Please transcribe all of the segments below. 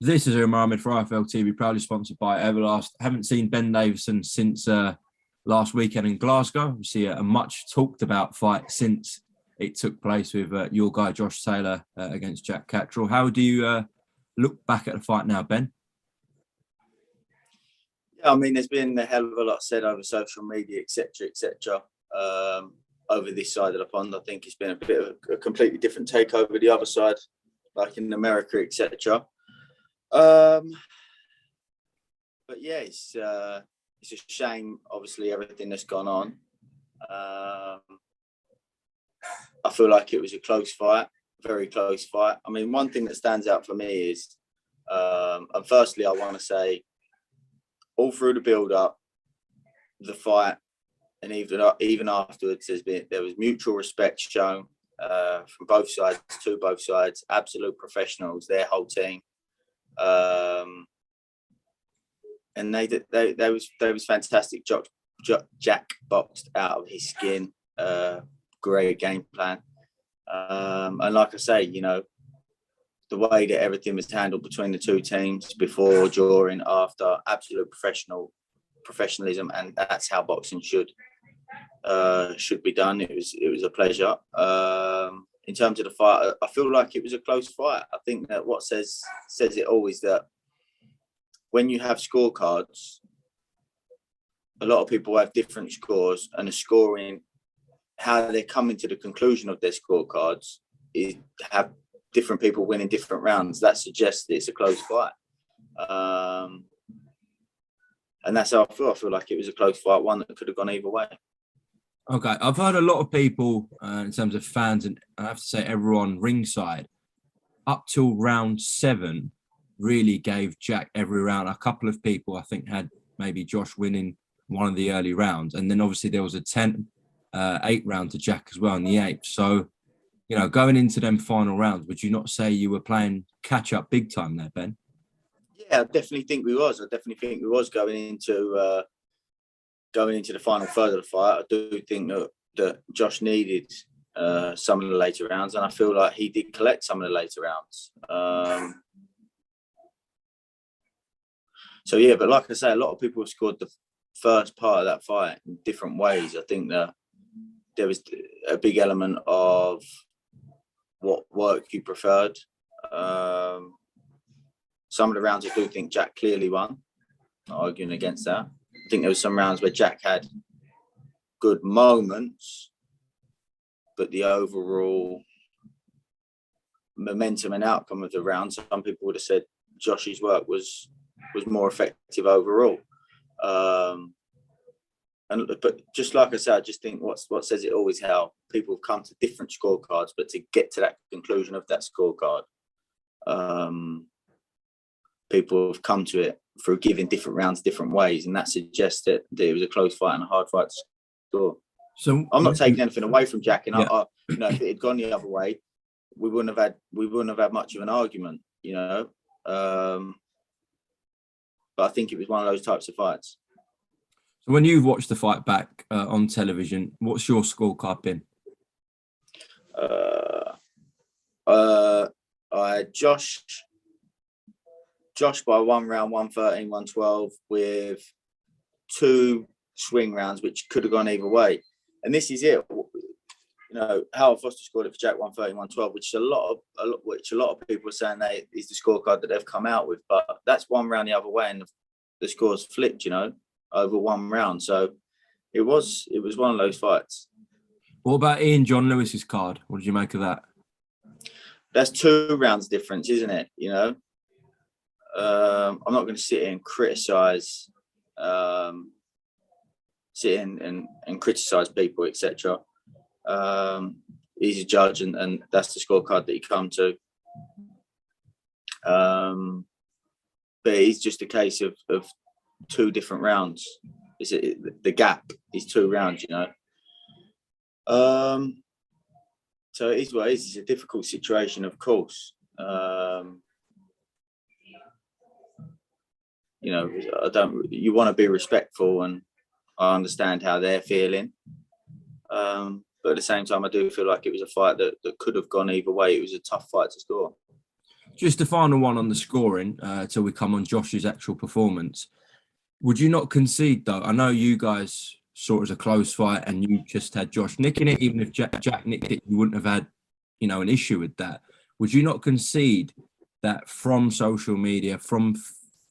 This is Mohammed for IFL TV, proudly sponsored by Everlast. Haven't seen Ben Davison since last weekend in Glasgow. We see a much talked about fight since it took place with your guy Josh Taylor against Jack Catterall. How do you look back at the fight now, Ben? Yeah, I mean, there's been a hell of a lot said over social media, etc. Over this side of the pond. I think it's been a bit of a completely different take over the other side, like in America, etc. But yeah, it's a shame, obviously, everything that's gone on. I feel like it was a close fight, very close fight. I mean, one thing that stands out for me is, and firstly, I want to say, all through the build-up, the fight, and even afterwards, there was mutual respect shown from both sides, to both sides. Absolute professionals, their whole team. And they was fantastic. Jack boxed out of his skin. Great game plan. And like I say, you know, the way that everything was handled between the two teams, before, during, after, absolute professionalism, and that's how boxing should be done. It was a pleasure. In terms of the fight, I feel like it was a close fight. I think that what says it all is that when you have scorecards, a lot of people have different scores, and the scoring, how they're coming to the conclusion of their scorecards, is have different people winning different rounds. That suggests that it's a close fight. And that's how I feel. I feel like it was a close fight, one that could have gone either way. Okay, I've heard a lot of people, in terms of fans, and I have to say everyone ringside, up till round 7, really gave Jack every round. A couple of people, I think, had maybe Josh winning one of the early rounds. And then obviously there was a 10-8 round to Jack as well in the 8th. So, you know, going into them final rounds, would you not say you were playing catch up big time there, Ben? Yeah, I definitely think we was. I definitely think we was going into the final third of the fight. I do think that Josh needed some of the later rounds, and I feel like he did collect some of the later rounds. So yeah, but like I say, a lot of people have scored the first part of that fight in different ways. I think that there was a big element of what work you preferred. Some of the rounds I do think Jack clearly won. Not arguing against that. I think there was some rounds where Jack had good moments, but the overall momentum and outcome of the round, some people would have said Josh's work was more effective overall. But just like I said, I just think what says it all is how people have come to different scorecards, but to get to that conclusion of that scorecard, people have come to it through giving different rounds different ways, and that suggests that it was a close fight and a hard fight to score. So I'm not taking anything away from Jack, and yeah. You know, if it had gone the other way, we wouldn't have had much of an argument, you know. But I think it was one of those types of fights. So when you've watched the fight back on television, what's your scorecard been? I had Josh by one round, 113, 112, with 2 swing rounds, which could have gone either way. And this is it. You know, Howard Foster scored it for Jack 113, 112, which a lot of people are saying that is the scorecard that they've come out with. But that's one round the other way, and the scores flipped, you know, over one round. So it was one of those fights. What about Ian John Lewis's card? What did you make of that? That's 2 rounds difference, isn't it? You know, I'm not going to sit here and criticise, and criticise people, etc. He's a judge, and that's the scorecard that he come to. But it's just a case of 2 different rounds. The gap is 2 rounds, you know. So it is what it is. It's a difficult situation, of course. You know, you want to be respectful, and I understand how they're feeling. But at the same time, I do feel like it was a fight that could have gone either way. It was a tough fight to score. Just the final one on the scoring till we come on Josh's actual performance. Would you not concede, though? I know you guys saw it as a close fight and you just had Josh nicking it. Even if Jack nicked it, you wouldn't have had, an issue with that. Would you not concede that from social media, from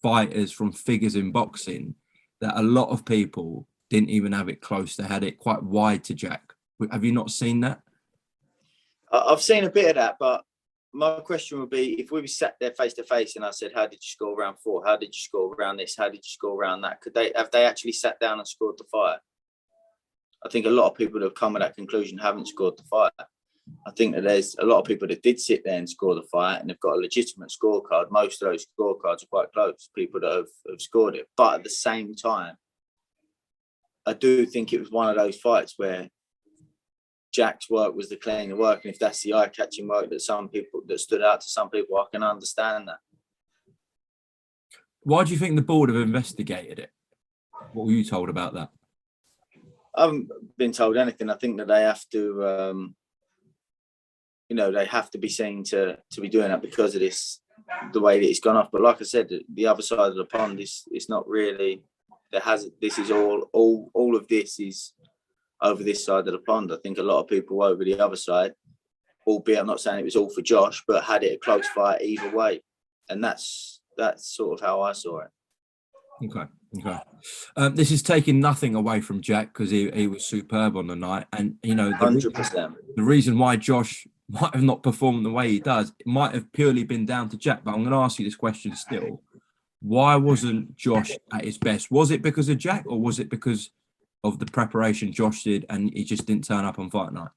fighters, from figures in boxing, that a lot of people didn't even have it close? They had it quite wide to Jack. Have you not seen that? I've seen a bit of that, but my question would be, if we were sat there face to face and I said, how did you score round 4? How did you score round this? How did you score round that? Have they actually sat down and scored the fight? I think a lot of people that have come to that conclusion haven't scored the fight. I think that there's a lot of people that did sit there and score the fight and have got a legitimate scorecard. Most of those scorecards are quite close, people that have scored it. But at the same time, I do think it was one of those fights where Jack's work was the cleaner work, and if that's the eye-catching work that stood out to some people, I can understand that. Why do you think the board have investigated it? What were you told about that? I haven't been told anything. I think that they have to, they have to be seen to be doing that because of this, the way that it's gone off. But like I said, the other side of the pond is not really. This is all of this is over this side of the pond. I think a lot of people over the other side, albeit I'm not saying it was all for Josh, but had it a close fight either way, and that's sort of how I saw it. Okay. This is taking nothing away from Jack because he was superb on the night, and 100%. The reason why Josh might have not performed the way he does, it might have purely been down to Jack. But I'm going to ask you this question still: why wasn't Josh at his best? Was it because of Jack, or was it because of the preparation Josh did and he just didn't turn up on fight night?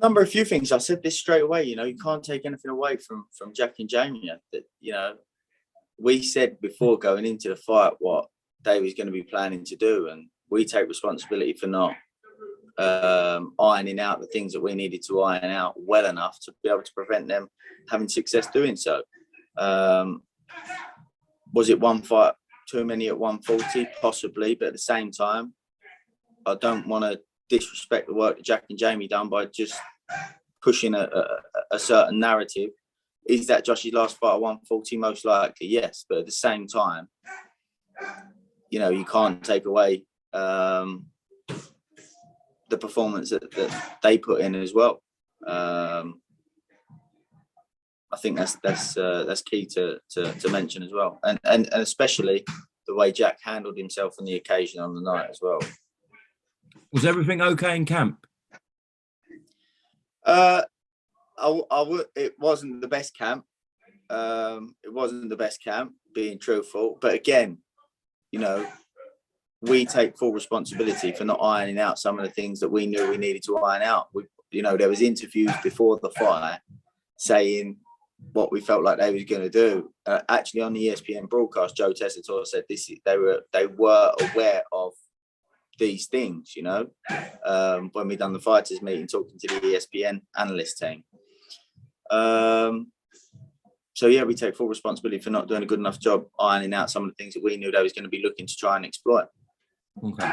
A few things. I said this straight away. You can't take anything away from Jack and Jamie. That we said before going into the fight what they was going to be planning to do, and we take responsibility for not ironing out the things that we needed to iron out well enough to be able to prevent them having success doing so. Was it one fight too many at 140? Possibly, but at the same time, I don't want to disrespect the work that Jack and Jamie done by just pushing a certain narrative. Is that Josh's last fight at 140? Most likely, yes. But at the same time, you can't take away the performance that they put in as well. I think that's key to mention as well, and especially the way Jack handled himself on the occasion on the night as well. Was everything okay in camp? It wasn't the best camp. It wasn't the best camp, being truthful. But again, we take full responsibility for not ironing out some of the things that we knew we needed to iron out. There was interviews before the fight saying what we felt like they was going to do. Actually, on the ESPN broadcast, Joe Tessitore said they were aware of these things. When we done the fighters meeting, talking to the ESPN analyst team. So yeah, we take full responsibility for not doing a good enough job ironing out some of the things that we knew they was going to be looking to try and exploit. Okay.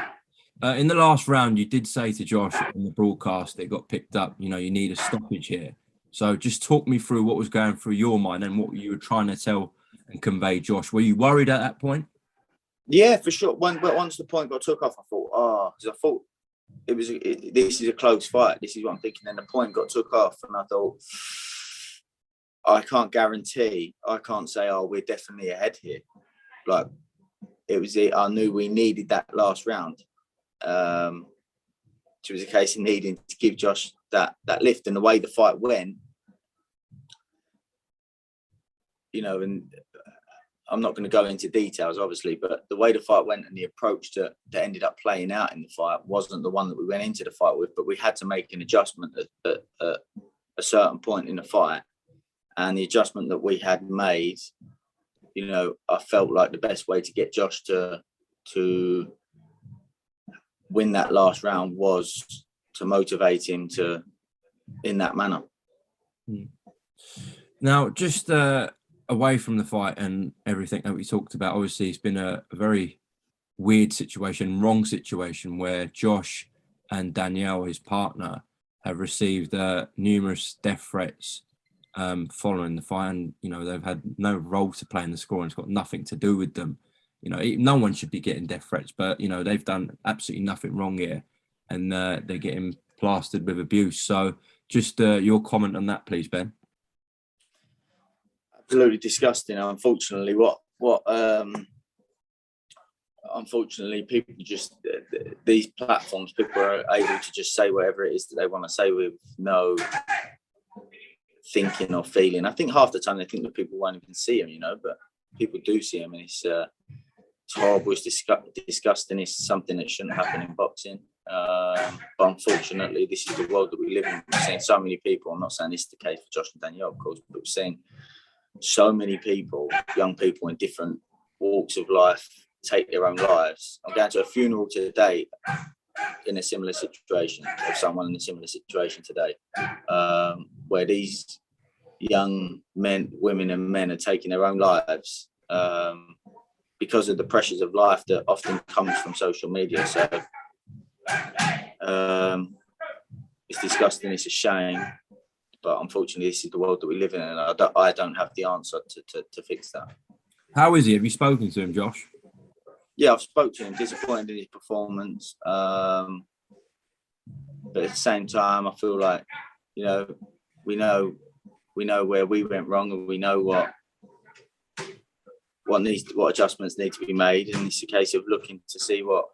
In the last round, you did say to Josh in the broadcast that it got picked up, you need a stoppage here. So just talk me through what was going through your mind and what you were trying to tell and convey Josh. Were you worried at that point? Yeah, for sure. Once the point got took off, I thought, this is a close fight. This is what I'm thinking. And the point got took off, and I thought, I can't guarantee. I can't say, we're definitely ahead here. Like, I knew we needed that last round. It was a case of needing to give Josh that lift, and the way the fight went, and I'm not going to go into details, obviously, but the way the fight went and the approach that ended up playing out in the fight wasn't the one that we went into the fight with, but we had to make an adjustment at a certain point in the fight. And the adjustment that we had made, I felt like the best way to get Josh to win that last round was to motivate him in that manner. Now, just away from the fight and everything that we talked about, obviously it's been a very weird situation, wrong situation, where Josh and Danielle, his partner, have received numerous death threats following the fight, and they've had no role to play in the score, and it's got nothing to do with them. No one should be getting death threats, but they've done absolutely nothing wrong here, and they're getting plastered with abuse. So just your comment on that, please, Ben. Absolutely disgusting. Unfortunately, unfortunately, people just these platforms, people are able to just say whatever it is that they want to say with no thinking or feeling. I think half the time they think that people won't even see them, but people do see them, and it's horrible, it's disgusting. It's something that shouldn't happen in boxing. But unfortunately, this is the world that we live in. We've seen so many people. I'm not saying this is the case for Josh and Danielle, of course, but we've seen so many people, young people in different walks of life, take their own lives. I'm going to a funeral today in a similar situation, of someone in a similar situation today, where these young men, women and men are taking their own lives because of the pressures of life that often comes from social media. So it's disgusting, it's a shame, but unfortunately this is the world that we live in, and I don't have the answer to fix that. How is he? Have you spoken to him, Josh? Yeah, I've spoken to him, disappointed in his performance. But at the same time, I feel like, we know where we went wrong, and we know what adjustments need to be made. And it's a case of looking to see what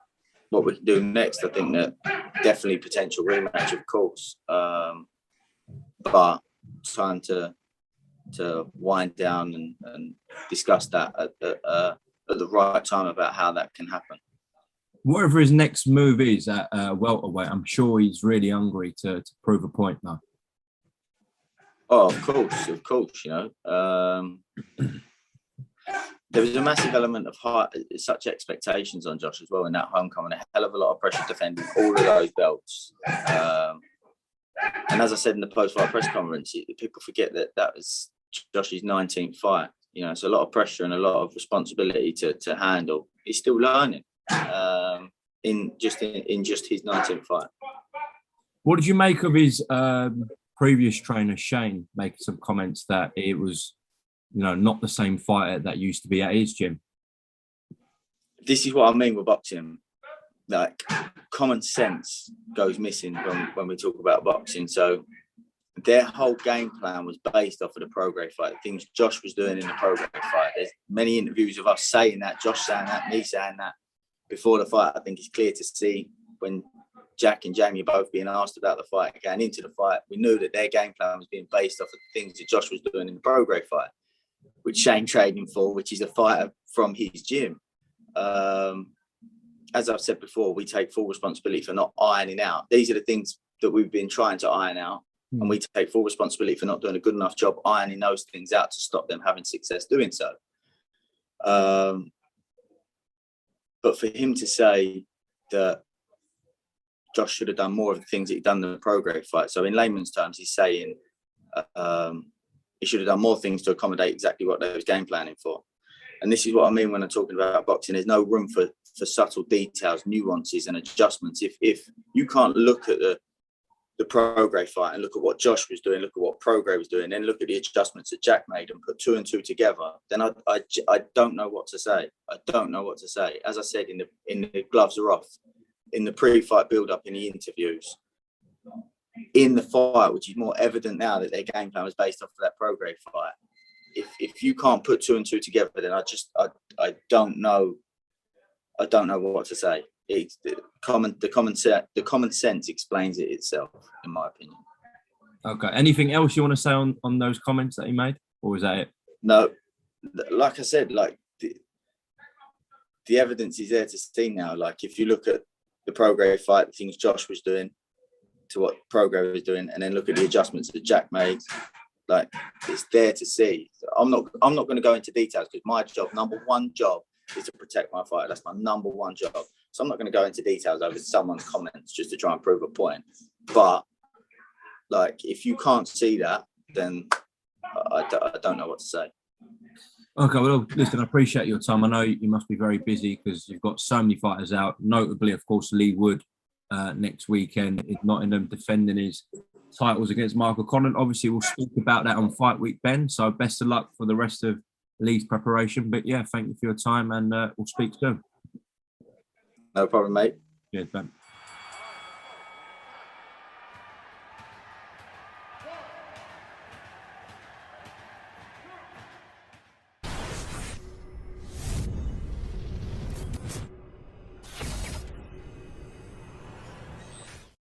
we can do next. I think that definitely potential rematch, of course. But time to wind down and discuss that at the right time about how that can happen. Whatever his next move is at welterweight, I'm sure he's really hungry to prove a point now. Oh, of course. There was a massive element of such expectations on Josh as well in that homecoming. A hell of a lot of pressure defending all of those belts. And as I said in the post-fight press conference, people forget that was Josh's 19th fight. It's a lot of pressure and a lot of responsibility to handle. He's still learning in just his 19th fight. What did you make of his previous trainer, Shane, making some comments that it was, not the same fighter that used to be at his gym? This is what I mean with boxing. Like, common sense goes missing when we talk about boxing. So their whole game plan was based off of the Prograis fight, things Josh was doing in the Prograis fight. There's many interviews of us saying that, Josh saying that, me saying that before the fight. I think it's clear to see when Jack and Jamie are both being asked about the fight, going into the fight, we knew that their game plan was being based off of the things that Josh was doing in the Prograis fight, which Shane trained him for, which is a fighter from his gym. As I've said before, we take full responsibility for not ironing out. These are the things that we've been trying to iron out, and we take full responsibility for not doing a good enough job ironing those things out to stop them having success doing so. But for him to say that Josh should have done more of the things that he'd done in the Prograis fight, so in layman's terms, he's saying he should have done more things to accommodate exactly what they was game planning for. And this is what I mean when I'm talking about boxing. There's no room for subtle details, nuances and adjustments. If you can't look at the Prograis fight and look at what Josh was doing, look at what Prograis was doing, then look at the adjustments that Jack made and put two and two together, then I don't know what to say. I don't know what to say. As I said, in the gloves are off, in the pre-fight build-up, in the interviews, in the fight, which is more evident now that their game plan was based off of that Prograis fight. If you can't put two and two together, then I don't know. I don't know what to say. It's the common sense explains it itself, in my opinion. Okay. Anything else you want to say on those comments that he made, or was that it? No, like I said, like the evidence is there to see now. Like, if you look at the Prograis fight, the things Josh was doing to what Prograis was doing, and then look at the adjustments that Jack made, like, it's there to see. So I'm not going to go into details, because my number one job is to protect my fighter. That's my number one job. So I'm not going to go into details over someone's comments just to try and prove a point. But like, if you can't see that, then I don't know what to say. Okay, well, listen, I appreciate your time. I know you must be very busy because you've got so many fighters out, notably, of course, Lee Wood next weekend in Nottingham defending his titles against Michael Conlan. Obviously, we'll speak about that on Fight Week, Ben. So best of luck for the rest of Lee's preparation. But yeah, thank you for your time, and we'll speak soon. No problem, mate. Cheers, Ben.